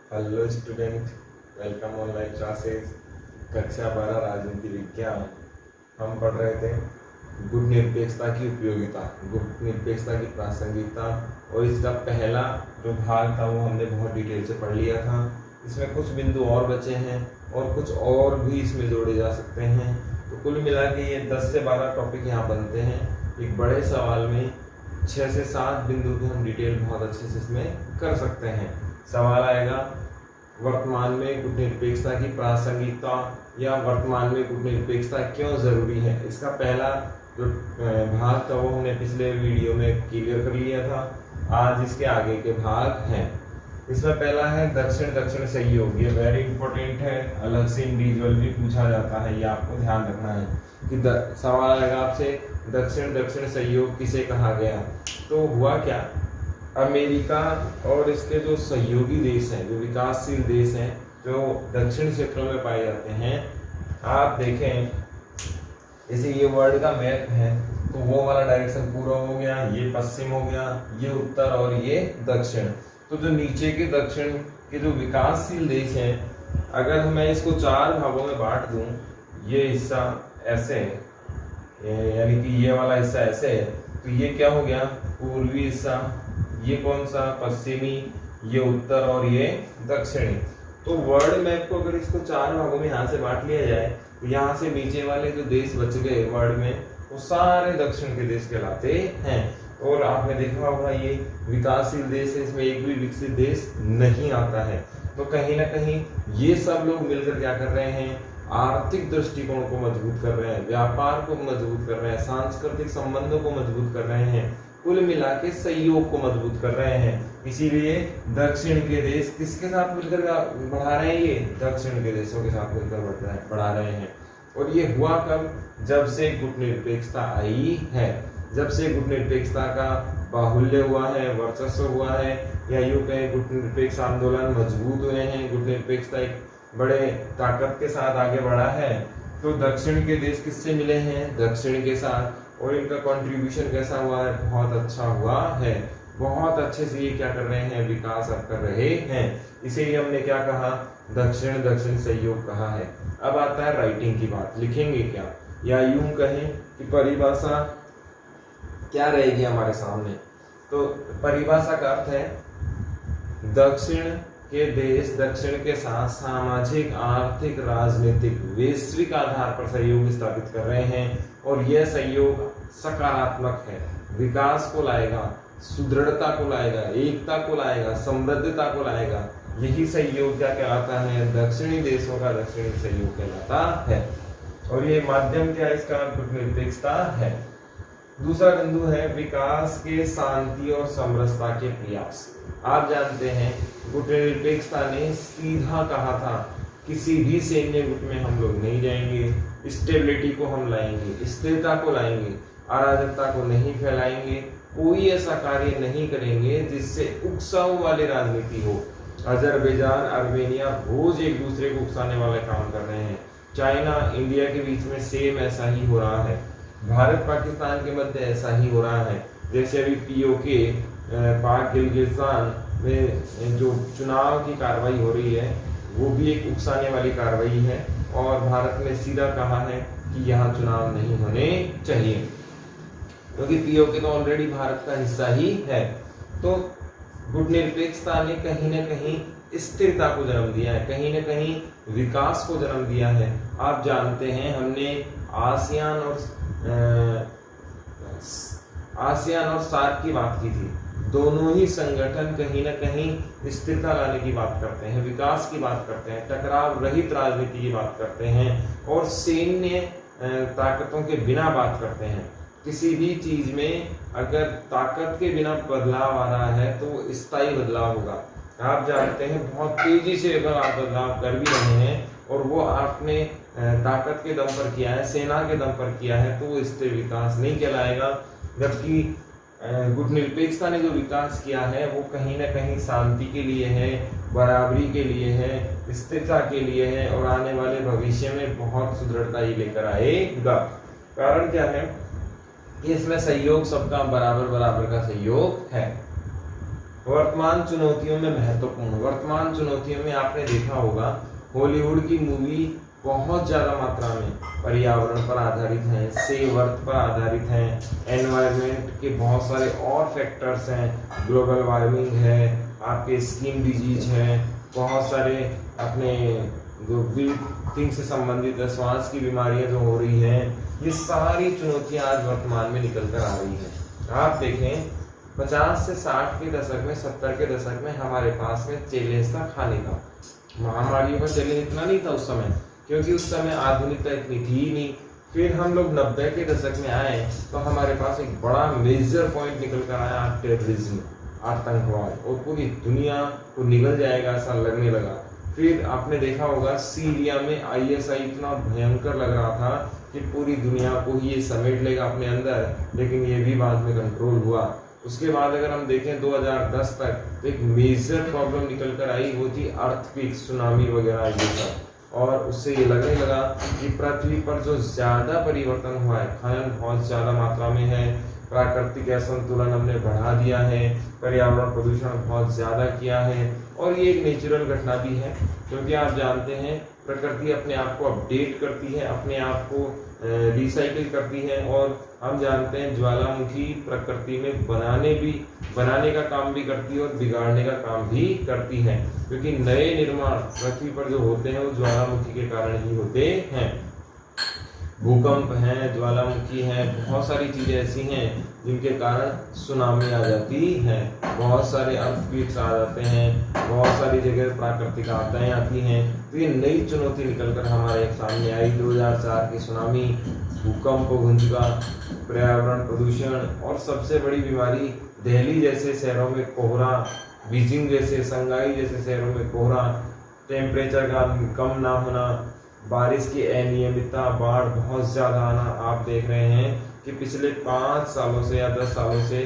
Hello student, welcome online classes. कक्षा 12 राजनीति विज्ञान। हम पढ़ रहे थे गुट निरपेक्षता की उपयोगिता, गुट निरपेक्षता की प्रासंगिकता, और इसका पहला जो भाग था वो हमने बहुत डिटेल से पढ़ लिया था। इसमें कुछ बिंदु और बचे हैं और कुछ और भी इसमें जोड़े जा सकते हैं। तो कुल मिला के ये 10 से 12 टॉपिक यहाँ बनते हैं। एक बड़े सवाल में 6 से 7 बिंदु की हम डिटेल बहुत अच्छे से इसमें कर सकते हैं। सवाल आएगा वर्तमान में गुट निरपेक्षता की प्रासंगिकता या वर्तमान में गुट निरपेक्षता क्यों जरूरी है। इसका पहला जो भाग था वो हमने पिछले वीडियो में क्लियर कर लिया था। आज इसके आगे के भाग हैं। इसमें पहला है दक्षिण दक्षिण सहयोग। ये वेरी इंपॉर्टेंट है, अलग से इंडिविजुअल भी पूछा जाता है, ये आपको ध्यान रखना है कि सवाल आएगा आपसे दक्षिण दक्षिण सहयोग किसे कहा गया। तो हुआ क्या, अमेरिका और इसके जो सहयोगी देश हैं, जो विकासशील देश हैं, जो दक्षिण क्षेत्रों में पाए जाते हैं, आप देखें जैसे ये वर्ल्ड का मैप है तो वो वाला डायरेक्शन पूर्व हो गया, ये पश्चिम हो गया, ये उत्तर और ये दक्षिण। तो जो नीचे के दक्षिण के जो विकासशील देश हैं, अगर मैं इसको 4 भागों में बांट दूं, ये हिस्सा ऐसे यानी कि ये वाला हिस्सा ऐसे है, तो ये क्या हो गया पूर्वी हिस्सा, ये कौन सा पश्चिमी, ये उत्तर और ये दक्षिणी। तो वर्ल्ड मैप को अगर इसको 4 भागों में यहाँ से बांट लिया जाए तो यहाँ से नीचे वाले जो देश बच गए वर्ल्ड में वो सारे दक्षिण के देश कहलाते हैं। और आपने देखा होगा ये विकासशील देश है, इसमें एक भी विकसित देश नहीं आता है। तो कहीं ना कहीं ये सब लोग मिलकर क्या कर रहे हैं, आर्थिक दृष्टिकोण को मजबूत कर रहे हैं, व्यापार को मजबूत कर रहे हैं, सांस्कृतिक संबंधों को मजबूत कर रहे हैं, कुल मिला के सहयोग को मजबूत कर रहे हैं। इसीलिए दक्षिण के देश किसके साथ मिलकर बढ़ा रहे हैं, ये दक्षिण के देशों के साथ मिलकर बढ़ा रहे हैं। और ये हुआ कब, जब से गुट निरपेक्षता आई है, जब से गुट निरपेक्षता का बाहुल्य हुआ है, वर्चस्व हुआ है, या यूं कहें गुट निरपेक्ष आंदोलन मजबूत हुए हैं, गुट निरपेक्षता एक बड़े ताकत के साथ आगे बढ़ा है। तो दक्षिण के देश किससे मिले हैं, दक्षिण के साथ, और इनका कंट्रीब्यूशन कैसा हुआ है, बहुत अच्छा हुआ है। बहुत अच्छे से ये क्या कर रहे हैं, विकास अब कर रहे हैं। इसीलिए हमने क्या कहा, दक्षिण दक्षिण सहयोग कहा है। अब आता है राइटिंग की बात, लिखेंगे क्या, या यूं कहें कि परिभाषा क्या रहेगी हमारे सामने। तो परिभाषा का अर्थ है दक्षिण के देश दक्षिण के साथ सामाजिक, आर्थिक, राजनीतिक, वैश्विक आधार पर सहयोग स्थापित कर रहे हैं, और यह सहयोग सकारात्मक है, विकास को लाएगा, सुदृढ़ता को लाएगा, एकता को लाएगा, समृद्धता को लाएगा। यही सहयोग क्या कहलाता है, दक्षिणी देशों का दक्षिणी सहयोग कहलाता है। और ये माध्यम क्या, इसका गुट निरपेक्षता है। दूसरा बिंदु है विकास के शांति और समरसता के प्रयास। आप जानते हैं गुट निरपेक्षता ने सीधा कहा था किसी भी सैन्य गुट में हम लोग नहीं जाएंगे, स्टेबिलिटी को हम लाएंगे, स्थिरता को लाएंगे, अराजकता को नहीं फैलाएंगे, कोई ऐसा कार्य नहीं करेंगे जिससे उकसाव वाली राजनीति हो। अजरबैजान, आर्मेनिया रोज एक दूसरे को उकसाने वाले काम कर रहे हैं। चाइना इंडिया के बीच में सेम ऐसा ही हो रहा है, भारत पाकिस्तान के मध्य ऐसा ही हो रहा है। जैसे अभी पीओके पाक गिलगिस्तान में जो चुनाव की कार्रवाई हो रही है वो भी एक उकसाने वाली कार्रवाई है, और भारत ने सीधा कहा है कि यहाँ चुनाव नहीं होने चाहिए, क्योंकि पीओके तो ऑलरेडी भारत का हिस्सा ही है। तो गुट निरपेक्षता ने कहीं ना कहीं स्थिरता को जन्म दिया है, कहीं ना कहीं विकास को जन्म दिया है। आप जानते हैं हमने आसियान और सार्क की बात की थी। दोनों ही संगठन कहीं ना कहीं स्थिरता लाने की बात करते हैं, विकास की बात करते हैं, टकराव रहित राजनीति की बात करते हैं, और सैन्य ताकतों के बिना बात करते हैं। किसी भी चीज में अगर ताकत के बिना बदलाव आ रहा है तो वो स्थायी बदलाव होगा। आप जानते हैं बहुत तेजी से अगर आप बदलाव कर भी रहे हैं और वो आपने ताकत के दम पर किया है, सेना के दम पर किया है, तो वो स्थिर विकास नहीं कहलाएगा। जबकि गुट निरपेक्षता ने जो विकास किया है वो कहीं ना कहीं शांति के लिए है, बराबरी के लिए है, स्थिरता के लिए है, और आने वाले भविष्य में बहुत सुदृढ़ता ही लेकर आएगा। कारण क्या है, इसमें सहयोग सबका बराबर बराबर का सहयोग है। वर्तमान चुनौतियों में महत्वपूर्ण, वर्तमान चुनौतियों में आपने देखा होगा हॉलीवुड की मूवी बहुत ज्यादा मात्रा में पर्यावरण पर आधारित है, सेव अर्थ पर आधारित है, एनवायरनमेंट के बहुत सारे और फैक्टर्स हैं, ग्लोबल वार्मिंग है, आपके स्किन डिजीज है, बहुत सारे अपने जो ब्रीथिंग से संबंधित श्वास की बीमारियां जो हो रही हैं, ये सारी चुनौतियां आज वर्तमान में निकल कर आ रही हैं। आप देखें 50 से 60 के दशक में, 70 के दशक में हमारे पास में चैलेंज था खाने का। महामारियों का चैलेंज इतना नहीं था उस समय, क्योंकि उस समय आधुनिकता इतनी थी ही नहीं। फिर हम लोग 90 के दशक में आए तो हमारे पास एक बड़ा मेजर पॉइंट निकल कर आया टेररिज्म, आतंकवाद, और पूरी दुनिया को निगल जाएगा ऐसा लगने लगा। फिर आपने देखा होगा सीरिया में ISI इतना भयंकर लग रहा था कि पूरी दुनिया को ही ये समेट लेगा अपने अंदर, लेकिन ये भी बाद में कंट्रोल हुआ। उसके बाद अगर हम देखें 2010 तक तो एक मेजर प्रॉब्लम निकल कर आई, वो थी अर्थक्वेक, सुनामी वगैरह ये सब। और उससे ये लगने लगा कि पृथ्वी पर जो ज्यादा परिवर्तन हुआ है, खनन बहुत ज्यादा मात्रा में है, प्राकृतिक असंतुलन हमने बढ़ा दिया है, पर्यावरण प्रदूषण बहुत ज्यादा किया है। और ये एक नेचुरल घटना भी है, क्योंकि आप जानते हैं प्रकृति अपने आप को अपडेट करती है, अपने आप को रिसाइकिल करती है। और हम जानते हैं ज्वालामुखी प्रकृति में बनाने का काम भी करती है और बिगाड़ने का काम भी करती है, क्योंकि नए निर्माण पृथ्वी पर जो होते हैं वो ज्वालामुखी के कारण ही होते हैं। भूकंप हैं, ज्वालामुखी हैं, बहुत सारी चीजें ऐसी हैं जिनके कारण सुनामी आ जाती है, बहुत सारे अर्थक्वेक्स आ जाते हैं, बहुत सारी जगह प्राकृतिक आपदाएं आती हैं। तो ये नई चुनौती निकलकर हमारे सामने आई। 2004 की सुनामी, भूकंप, भूकंप, पर्यावरण प्रदूषण, और सबसे बड़ी बीमारी दिल्ली जैसे शहरों में कोहरा, बीजिंग जैसे, शंघाई जैसे शहरों में कोहरा, टेम्परेचर का कम ना होना, बारिश की अनियमितता, बाढ़ बहुत ज्यादा आना। आप देख रहे हैं कि पिछले 5 सालों से या 10 सालों से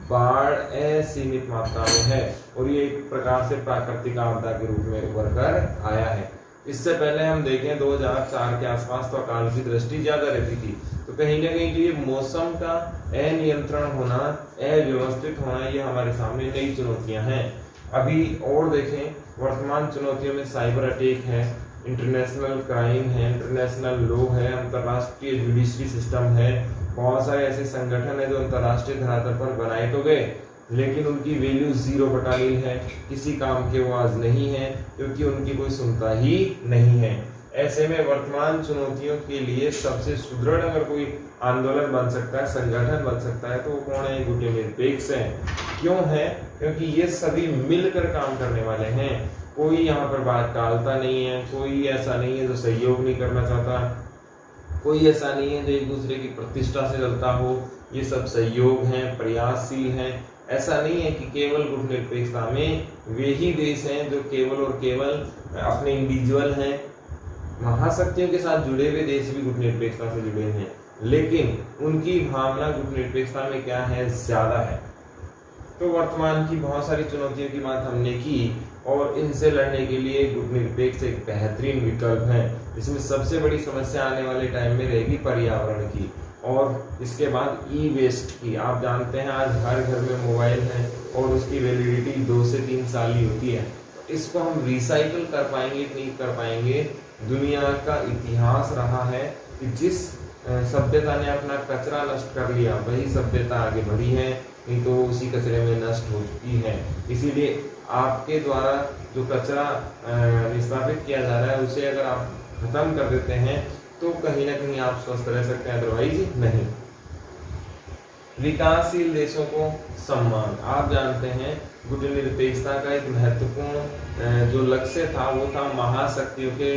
बाढ़ असीमित मात्रा में है, और ये एक प्रकार से प्राकृतिक आपदा के रूप में उभर कर आया है। इससे पहले हम देखें 2004 के आसपास तो अकाल की दृष्टि ज्यादा रहती थी, तो कहीं ना कहीं ये मौसम का अनियंत्रण होना, अव्यवस्थित होना, ये हमारे सामने नई चुनौतियां हैं। अभी और देखें वर्तमान चुनौतियों में साइबर अटैक है, इंटरनेशनल क्राइम है, इंटरनेशनल लॉ है, अंतर्राष्ट्रीय जुडिशरी सिस्टम है, बहुत सारे ऐसे संगठन है जो अंतर्राष्ट्रीय धरातल पर बनाए तो गए, लेकिन उनकी वैल्यू 0 है, किसी काम के वो आज नहीं है, क्योंकि उनकी कोई सुनता ही नहीं है। ऐसे में वर्तमान चुनौतियों के लिए सबसे सुदृढ़ अगर कोई आंदोलन बन सकता है, संगठन बन सकता है, तो वो कौन है? गुटनिरपेक्ष है। क्यों है? क्योंकि ये सभी मिलकर काम करने वाले हैं। कोई यहाँ पर बात टालता नहीं है, कोई ऐसा नहीं है जो सहयोग नहीं करना चाहता, कोई ऐसा नहीं है जो एक दूसरे की प्रतिष्ठा से जलता हो। ये सब सहयोग हैं, प्रयासशील हैं। ऐसा नहीं है कि केवल गुटनिरपेक्षता में वे ही देश हैं जो केवल और केवल अपने इंडिविजुअल हैं। महाशक्तियों के साथ जुड़े हुए देश भी गुटनिरपेक्षता से जुड़े हैं, लेकिन उनकी भावना गुटनिरपेक्षता में क्या है? ज्यादा है। तो वर्तमान की बहुत सारी चुनौतियों की बात हमने की, और इनसे लड़ने के लिए गुटनिरपेक्ष एक बेहतरीन विकल्प है। इसमें सबसे बड़ी समस्या आने वाले टाइम में रहेगी पर्यावरण की, और इसके बाद ई वेस्ट की। आप जानते हैं आज हर घर में मोबाइल है और उसकी वैलिडिटी 2 से 3 साल ही होती है। इसको हम रिसाइकिल कर पाएंगे नहीं कर पाएंगे। दुनिया का इतिहास रहा है कि जिस सभ्यता ने अपना कचरा नष्ट कर लिया वही सभ्यता आगे बढ़ी है, नहीं तो उसी कचरे में नष्ट हो चुकी है। इसीलिए आपके द्वारा जो कचरा निष्पादित किया जा रहा है उसे अगर आप खत्म कर देते हैं तो कहीं ना कहीं आप स्वस्थ रह सकते हैं, अदरवाइज नहीं। विकासशील देशों को सम्मान। आप जानते हैं गुटनिरपेक्षता का एक महत्वपूर्ण जो लक्ष्य था वो था महाशक्तियों के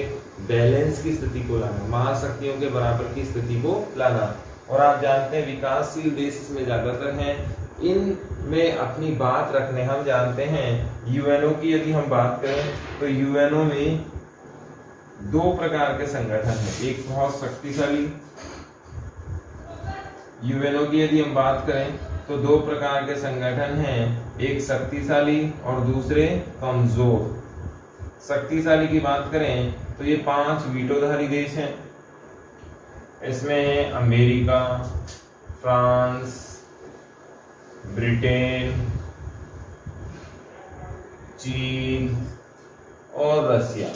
बैलेंस की स्थिति को लाना, महाशक्तियों के बराबर की स्थिति को लाना। और आप जानते हैं विकासशील देश इसमें ज्यादातर हैं, इनमें अपनी बात रखने। हम जानते हैं यूएनओ की यदि हम बात करें तो यूएनओ में 2 प्रकार के संगठन हैं, एक बहुत शक्तिशाली। यूएनओ की यदि हम बात करें तो 2 प्रकार के संगठन हैं, एक शक्तिशाली और दूसरे कमजोर। शक्तिशाली की बात करें तो ये 5 वीटोधारी देश हैं। इसमें है अमेरिका, फ्रांस, ब्रिटेन, चीन और रसिया।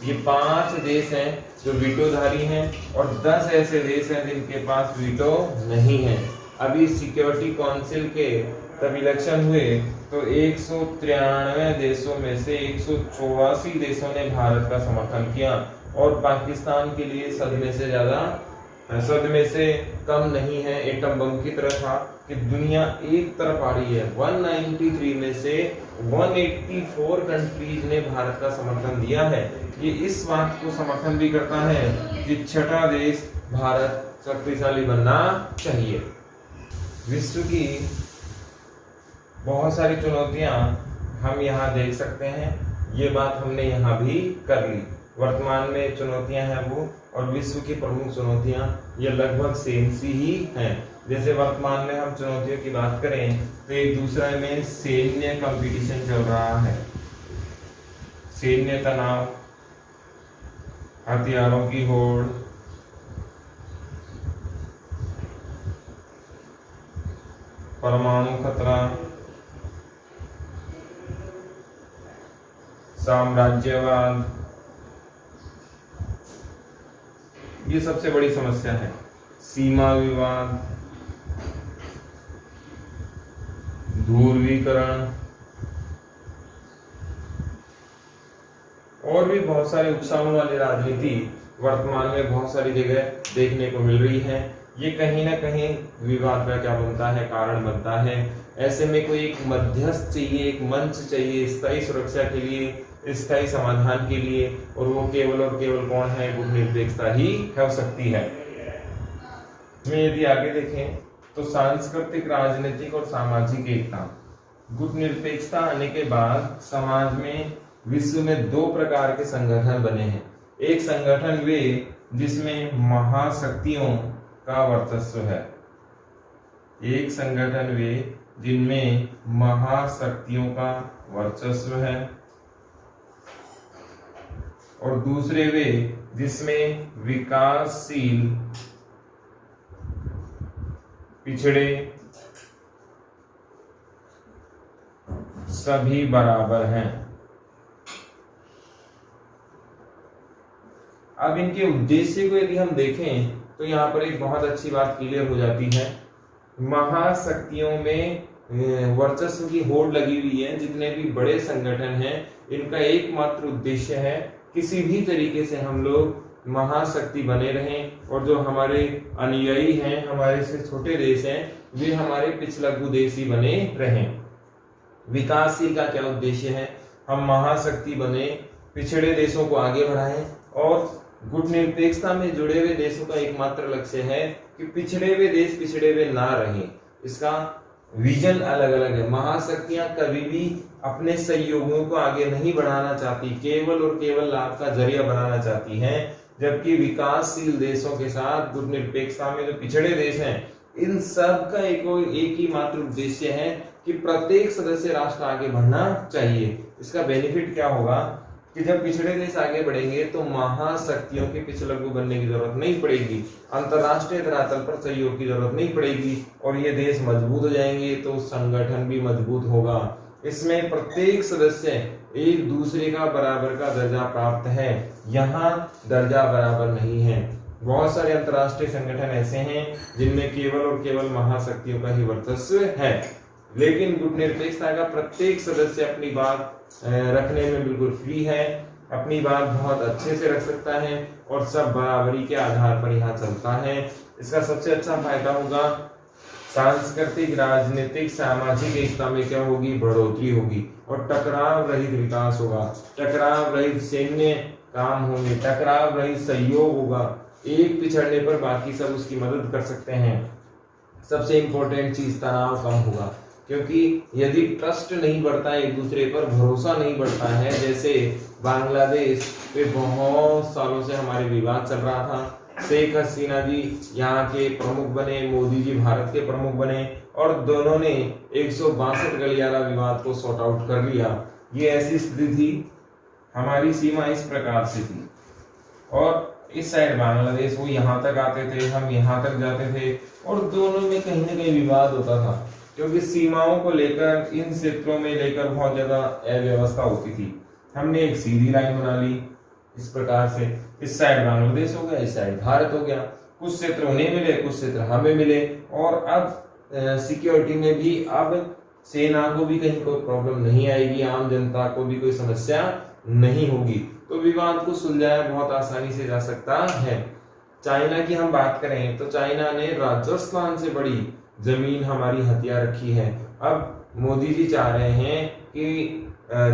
ये 5 देश हैं जो वीटोधारी हैं और 10 ऐसे देश हैं जिनके पास वीटो नहीं है। अभी सिक्योरिटी काउंसिल के तब इलेक्शन हुए तो 193 देशों में से 184 देशों ने भारत का समर्थन किया और पाकिस्तान के लिए सद में से कम नहीं है। एटम बम की तरह था कि दुनिया एक तरफ आ रही है। 193 में से 184 कंट्रीज ने भारत का समर्थन दिया है। ये इस बात को समर्थन भी करता है कि छठा देश भारत शक्तिशाली बनना चाहिए। विश्व की बहुत सारी चुनौतियां हम यहाँ देख सकते हैं, ये बात हमने यहाँ भी कर ली। वर्तमान में चुनौतियां हैं वो और विश्व की प्रमुख चुनौतियां ये लगभग सेम सी ही हैं। जैसे वर्तमान में हम चुनौतियों की बात करें तो एक दूसरे में सैन्य कंपटीशन चल रहा है, सैन्य तनाव, हथियारों की होड़, परमाणु खतरा, साम्राज्यवाद, ये सबसे बड़ी समस्या है। सीमा विवाद, ध्रुवीकरण और भी बहुत सारे उत्साहों वाली राजनीति वर्तमान में बहुत सारी जगह देखने को मिल रही है। ये कहीं ना कहीं विवाद का क्या बनता है, कारण बनता है। ऐसे में कोई एक मध्यस्थ चाहिए, एक मंच चाहिए स्थायी सुरक्षा के लिए, स्थायी समाधान के लिए, और वो केवल और केवल कौन है? गुटनिरपेक्षता ही हो सकती है। में यदि आगे देखें तो सांस्कृतिक, राजनीतिक और सामाजिक एकता। गुटनिरपेक्षता आने के बाद समाज में, विश्व में 2 प्रकार के संगठन बने हैं। एक संगठन वे जिसमें महाशक्तियों का वर्चस्व है, एक संगठन वे जिनमें महाशक्तियों का वर्चस्व है, और दूसरे वे जिसमें विकासशील, पिछड़े सभी बराबर हैं। अब इनके उद्देश्य को यदि हम देखें तो यहाँ पर एक बहुत अच्छी बात क्लियर हो जाती है। महाशक्तियों में वर्चस्व की होड़ लगी हुई है। जितने भी बड़े संगठन हैं इनका एकमात्र उद्देश्य है किसी भी तरीके से हम लोग महाशक्ति बने रहें, और जो हमारे अनुयायी हैं, हमारे से छोटे देश हैं, वे हमारे पिछलग्गू देश ही बने रहें। विकासशील का क्या उद्देश्य है? हम महाशक्ति बने, पिछड़े देशों को आगे बढ़ाएं, और गुटनिरपेक्षता में जुड़े हुए देशों का एकमात्र लक्ष्य है कि पिछड़े हुए देश पिछड़े हुए ना रहें। इसका विजन अलग अलग है। महाशक्तियां कभी भी अपने सहयोगियों को आगे नहीं बढ़ाना चाहती, केवल और केवल लाभ का जरिया बनाना चाहती हैं, जबकि विकासशील देशों के साथ गुटनिरपेक्षता में जो पिछड़े देश हैं, इन सब का एक ही मात्र उद्देश्य है कि प्रत्येक सदस्य राष्ट्र आगे बढ़ना चाहिए। इसका बेनिफिट क्या होगा कि जब पिछड़े देश आगे बढ़ेंगे तो महाशक्तियों के पिछलग्गू बनने की जरूरत नहीं पड़ेगी, अंतरराष्ट्रीय धरातल पर सहयोग की जरूरत नहीं पड़ेगी, और ये देश मजबूत हो जाएंगे तो संगठन भी मजबूत होगा। इसमें प्रत्येक सदस्य एक दूसरे का बराबर का दर्जा प्राप्त है, यहाँ दर्जा बराबर नहीं है। बहुत सारे अंतरराष्ट्रीय संगठन ऐसे हैं जिनमें केवल और केवल महाशक्तियों का ही वर्चस्व है, लेकिन गुटनिरपेक्षता का प्रत्येक सदस्य अपनी बात रखने में बिल्कुल फ्री है, अपनी बात बहुत अच्छे से रख सकता है, और सब बराबरी के आधार पर यहाँ चलता है। इसका सबसे अच्छा फायदा होगा सांस्कृतिक, राजनीतिक, सामाजिक एकता में क्या होगी? बढ़ोतरी होगी, और टकराव रहित विकास होगा, टकराव रहित सैन्य काम होंगे, टकराव रहित सहयोग होगा। एक पिछड़ने पर बाकी सब उसकी मदद कर सकते हैं। सबसे इंपॉर्टेंट चीज, तनाव कम होगा, क्योंकि यदि ट्रस्ट नहीं बढ़ता है, एक दूसरे पर भरोसा नहीं बढ़ता है, जैसे बांग्लादेश पे बहुत सालों से हमारे विवाद चल रहा था, शेख हसीना जी यहाँ के प्रमुख बने, मोदी जी भारत के प्रमुख बने, और दोनों ने 162 गलियारा विवाद को सॉर्ट आउट कर लिया। ये ऐसी स्थिति थी, हमारी सीमा इस प्रकार से थी, और इस साइड बांग्लादेश, वो यहाँ तक आते थे, हम यहाँ तक जाते थे, और दोनों में कहीं ना कहीं विवाद होता था। क्योंकि सीमाओं को लेकर, इन क्षेत्रों में लेकर बहुत ज्यादा अव्यवस्था होती थी। हमने एक सीधी लाइन बना ली इस प्रकार से, इस साइड बांग्लादेश हो गया, इस साइड भारत हो गया, कुछ क्षेत्र उन्हें मिले, कुछ क्षेत्र हमें मिले, और अब सिक्योरिटी में भी अब सेना को भी कहीं कोई प्रॉब्लम नहीं आएगी, आम जनता को भी कोई समस्या नहीं होगी, तो विवाद को सुलझाया बहुत आसानी से जा सकता है। चाइना की हम बात करें तो चाइना ने राजस्थान से बड़ी जमीन हमारी हथिया रखी है। अब मोदी जी चाह रहे हैं कि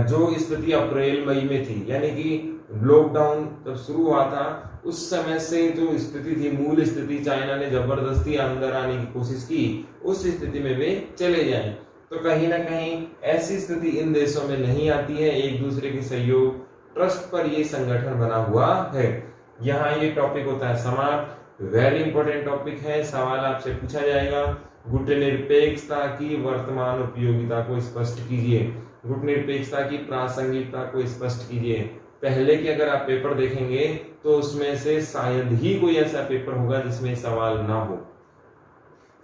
जो स्थिति अप्रैल मई में थी, यानी कि लॉकडाउन जब शुरू हुआ था उस समय से जो स्थिति थी, मूल स्थिति, चाइना ने जबरदस्ती अंदर आने की कोशिश की, उस स्थिति में वे चले जाएं, तो कहीं ना कहीं ऐसी स्थिति इन देशों में नहीं आती है। एक दूसरे के सहयोग, ट्रस्ट पर ये संगठन बना हुआ है। यहाँ ये टॉपिक होता है समाप्त। वेरी इंपॉर्टेंट टॉपिक है, सवाल आपसे पूछा जाएगा। गुटनिरपेक्षता की वर्तमान उपयोगिता को स्पष्ट कीजिए। गुटनिरपेक्षता की प्रासंगिकता को स्पष्ट कीजिए। पहले के अगर आप पेपर देखेंगे तो उसमें से शायद ही कोई ऐसा पेपर होगा जिसमें सवाल ना हो।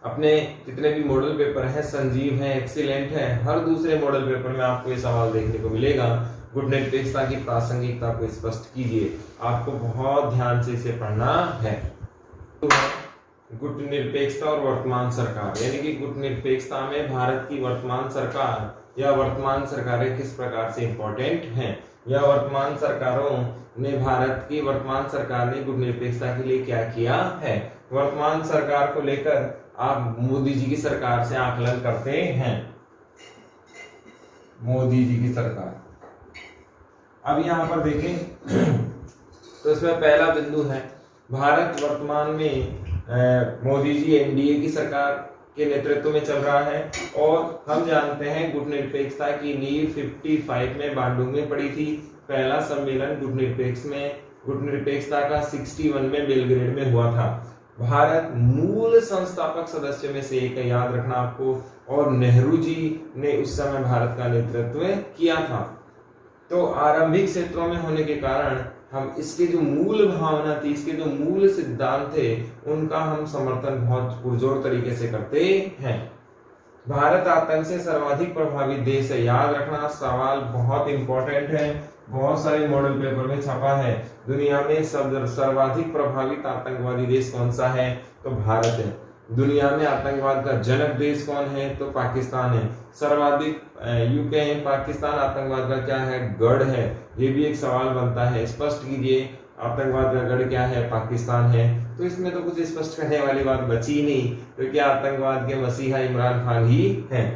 अपने जितने भी मॉडल पेपर हैं, संजीव हैं, एक्सीलेंट हैं, हर दूसरे मॉडल पेपर में आपको ये सवाल देखने को मिलेगा। गुटनिरपेक्षता की प्रासंगिकता को स्पष्ट कीजिए। आपको बहुत ध्यान से इसे पढ़ना है। गुटनिरपेक्षता और वर्तमान सरकार, यानी कि गुटनिरपेक्षता में भारत की वर्तमान सरकार या वर्तमान सरकारें किस प्रकार से इंपॉर्टेंट हैं, या वर्तमान सरकारों ने, भारत की वर्तमान सरकार ने गुटनिरपेक्षता के लिए क्या किया है। वर्तमान सरकार को लेकर आप मोदी जी की सरकार से आकलन करते हैं। मोदी जी की सरकार, अब यहां पर देखें तो इसमें पहला बिंदु है, भारत वर्तमान में मोदी जी एनडीए की सरकार के नेतृत्व में चल रहा है, और हम जानते हैं गुटनिरपेक्षता की नींव 55 में बांडुंग में पड़ी थी। पहला सम्मेलन गुटनिरपेक्षता का 61 में बेलग्रेड में हुआ था। भारत मूल संस्थापक सदस्यों में से एक है, याद रखना आपको, और नेहरू जी ने उस समय भारत का नेतृत्व किया था। तो आरंभिक क्षेत्रों में होने के कारण हम इसके जो मूल भावना थी, इसके जो मूल सिद्धांत थे, उनका हम समर्थन बहुत पुरजोर तरीके से करते हैं। भारत आतंक से सर्वाधिक प्रभावित देश है, याद रखना, सवाल बहुत इंपॉर्टेंट है, बहुत सारे मॉडल पेपर में छपा है। दुनिया में सर्वाधिक प्रभावित आतंकवादी देश कौन सा है, तो भारत है। दुनिया में आतंकवाद का जनक देश कौन है, तो पाकिस्तान है। सर्वाधिक यूके है, पाकिस्तान आतंकवाद का क्या है, गढ़ है। ये भी एक सवाल बनता है, स्पष्ट कीजिए आतंकवाद का गढ़ क्या है, पाकिस्तान है। तो इसमें तो कुछ स्पष्ट करने वाली बात बची नहीं, क्योंकि आतंकवाद के मसीहा इमरान खान ही हैं।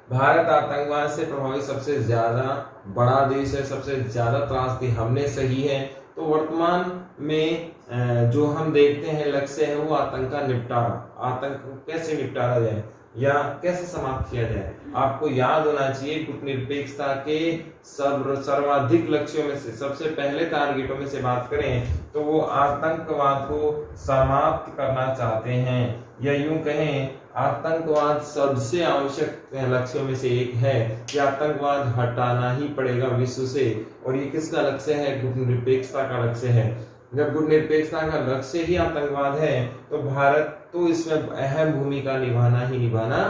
भारत आतंकवाद से प्रभावित सबसे ज्यादा बड़ा देश है, सबसे ज्यादा त्रासदी हमने सही है। तो वर्तमान में जो हम देखते हैं लक्ष्य है वो आतंक का निपटारा। आतंक को कैसे निपटारा जाए या कैसे समाप्त किया जाए, आपको याद होना चाहिए। गुटनिरपेक्षता के सर्वाधिक लक्ष्यों में से, सबसे पहले टारगेटों में से बात करें तो वो आतंकवाद को समाप्त करना चाहते हैं, या यूं कहें आतंकवाद सबसे आवश्यक लक्ष्यों में से एक है कि आतंकवाद हटाना ही पड़ेगा विश्व से। और ये किसका लक्ष्य है, गुटनिरपेक्षता का लक्ष्य है। जब गुटनिरपेक्षता का लक्ष्य ही आतंकवाद है तो भारत तो इसमें अहम भूमिका निभाना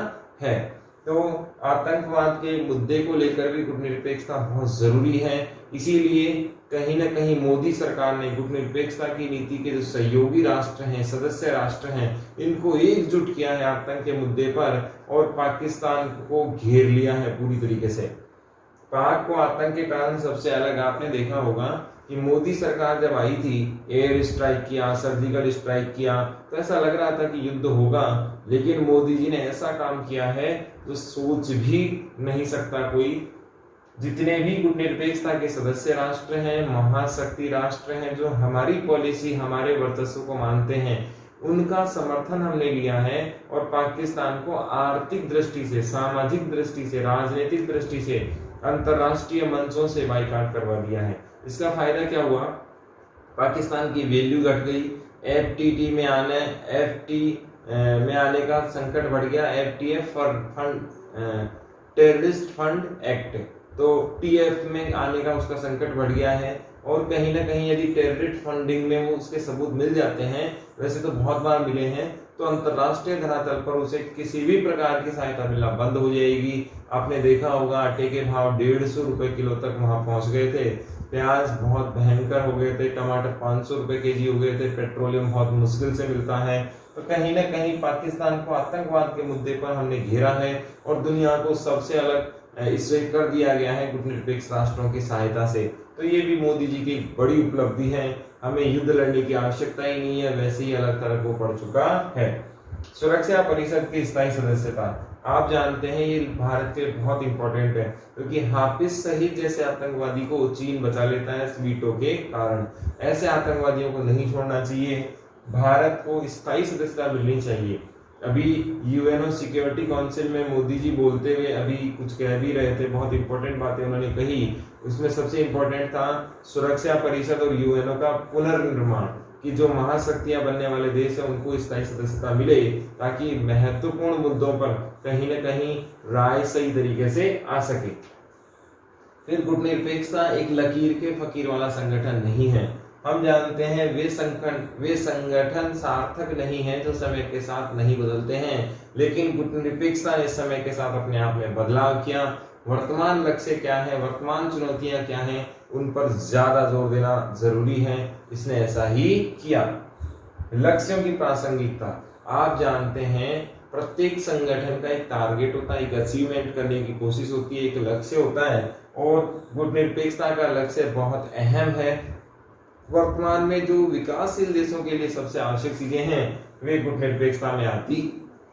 है। तो आतंकवाद के मुद्दे को लेकर भी गुटनिरपेक्षता बहुत जरूरी है। इसीलिए कहीं ना कहीं मोदी सरकार ने गुटनिरपेक्षता की नीति के जो सहयोगी राष्ट्र हैं, सदस्य राष्ट्र हैं, इनको एकजुट किया है आतंक के मुद्दे पर, और पाकिस्तान को घेर लिया है पूरी तरीके से। पाक को आतंक के कारण सबसे अलग आपने देखा होगा कि मोदी सरकार जब आई थी, एयर स्ट्राइक किया, सर्जिकल स्ट्राइक किया, तो ऐसा लग रहा था कि युद्ध होगा, लेकिन मोदी जी ने ऐसा काम किया है जो सोच भी नहीं सकता कोई। जितने भी गुटनिरपेक्षता के सदस्य राष्ट्र हैं, महाशक्ति राष्ट्र हैं, जो हमारी पॉलिसी, हमारे वर्चस्व को मानते हैं, उनका समर्थन हमने लिया है, और पाकिस्तान को आर्थिक दृष्टि से, सामाजिक दृष्टि से, राजनीतिक दृष्टि से, अंतरराष्ट्रीय मंचों से बाइकाट करवा दिया है। इसका फायदा क्या हुआ, पाकिस्तान की वैल्यू घट गई, एफटीटी में आने का संकट बढ़ गया। FTF fund, terrorist fund act, तो टीएफ में आने का उसका संकट बढ़ गया है। और कहीं ना कहीं यदि टेररिस्ट फंडिंग में वो उसके सबूत मिल जाते हैं, वैसे तो बहुत बार मिले हैं, तो अंतरराष्ट्रीय धरातल पर उसे किसी भी प्रकार की सहायता मिलना बंद हो जाएगी। आपने देखा होगा आटे के भाव 150 रुपए किलो तक वहां पहुंच गए थे, प्याज बहुत भयंकर हो गए थे, टमाटर 500 रुपए केजी हो गए थे, पेट्रोलियम बहुत मुश्किल से मिलता है। तो कहीं ना कहीं पाकिस्तान को आतंकवाद के मुद्दे पर हमने घेरा है और दुनिया को सबसे अलग इससे कर दिया गया है गुटनिरपेक्ष राष्ट्रों की सहायता से। तो ये भी मोदी जी की बड़ी उपलब्धि है। हमें युद्ध लड़ने की आवश्यकता ही नहीं है, वैसे ही अलग थलग वो पड़ चुका है। सुरक्षा परिषद की स्थायी सदस्यता, आप जानते हैं ये भारत के बहुत इंपॉर्टेंट है, क्योंकि हाफिज सईद जैसे आतंकवादी को चीन बचा लेता है इस वीटो के कारण। ऐसे आतंकवादियों को नहीं छोड़ना चाहिए, भारत को स्थायी सदस्यता मिलनी चाहिए। अभी यूएनओ सिक्योरिटी काउंसिल में मोदी जी बोलते हुए अभी कुछ कह भी रहे थे, बहुत इंपॉर्टेंट बातें उन्होंने कही। उसमें सबसे इंपॉर्टेंट था सुरक्षा परिषद और यूएनओ का पुनर्निर्माण, कि जो महाशक्तियां बनने वाले देश है उनको स्थायी सदस्यता मिले, ताकि महत्वपूर्ण मुद्दों पर कहीं न कहीं राय सही तरीके से आ सके। फिर गुटनिरपेक्षता एक लकीर के फकीर वाला संगठन नहीं है। हम जानते हैं वे संगठन सार्थक नहीं है जो समय के साथ नहीं बदलते हैं, लेकिन गुटनिरपेक्षता ने समय के साथ अपने आप में बदलाव किया। वर्तमान लक्ष्य क्या है, वर्तमान चुनौतियां क्या हैं, उन पर ज्यादा जोर देना जरूरी है। इसने ऐसा ही किया। लक्ष्यों की प्रासंगिकता, आप जानते हैं प्रत्येक संगठन का एक टारगेट होता है, एक अचीवमेंट करने की कोशिश होती है, एक लक्ष्य होता है, और गुटनिरपेक्षता का लक्ष्य बहुत अहम है। वर्तमान में जो विकासशील देशों के लिए सबसे आवश्यक चीजें हैं वे गुटनिरपेक्षता में आती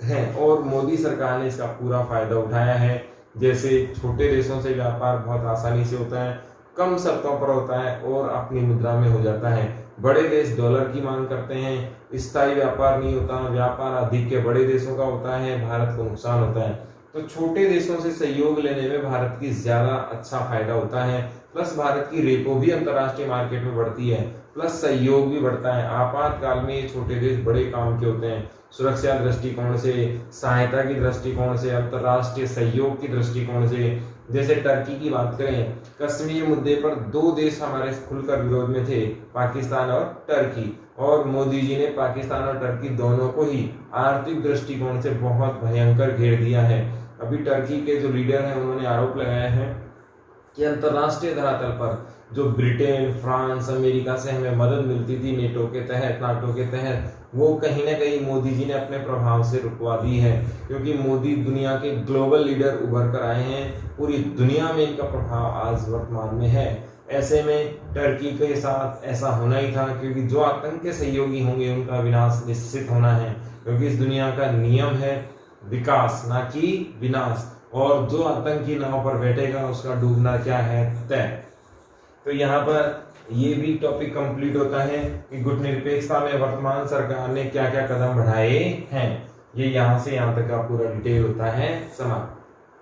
हैं, और मोदी सरकार ने इसका पूरा फायदा उठाया है। जैसे छोटे देशों से व्यापार बहुत आसानी से होता है, कम शर्तों पर होता है और अपनी मुद्रा में हो जाता है। बड़े देश डॉलर की मांग करते हैं, स्थायी व्यापार नहीं होता, व्यापार अधिक के बड़े देशों का होता है, भारत को नुकसान होता है। तो छोटे देशों से सहयोग लेने में भारत की ज्यादा अच्छा फायदा होता है, प्लस भारत की रेपो भी अंतर्राष्ट्रीय मार्केट में बढ़ती है, प्लस सहयोग भी बढ़ता है। आपातकाल में ये छोटे देश बड़े काम के होते हैं, सुरक्षा दृष्टिकोण से, सहायता की दृष्टिकोण से, अंतर्राष्ट्रीय सहयोग की दृष्टिकोण से। जैसे टर्की की बात करें, कश्मीर मुद्दे पर दो देश हमारे खुलकर विरोध में थे, पाकिस्तान और टर्की, और मोदी जी ने पाकिस्तान और टर्की दोनों को ही आर्थिक दृष्टिकोण से बहुत भयंकर घेर दिया है। अभी टर्की के जो लीडर हैं उन्होंने आरोप लगाया है कि अंतर्राष्ट्रीय धरातल पर जो ब्रिटेन, फ्रांस, अमेरिका से हमें मदद मिलती थी नेटो के तहत, नाटो के तहत, वो कहीं ना कहीं मोदी जी ने अपने प्रभाव से रुकवा दी है, क्योंकि मोदी दुनिया के ग्लोबल लीडर उभर कर आए हैं। पूरी दुनिया में इनका प्रभाव आज वर्तमान में है। ऐसे में टर्की के साथ ऐसा होना ही था, क्योंकि जो आतंक के सहयोगी होंगे उनका विनाश निश्चित होना है, क्योंकि इस दुनिया का नियम है विकास ना कि विनाश, और जो आतंकी नाव पर बैठेगा उसका डूबना क्या है तय। तो यहाँ पर ये भी टॉपिक कंप्लीट होता है कि गुटनिरपेक्षता में वर्तमान सरकार ने क्या क्या कदम बढ़ाए हैं। ये यहाँ से यहाँ तक का पूरा डिटेल होता है समाप्त।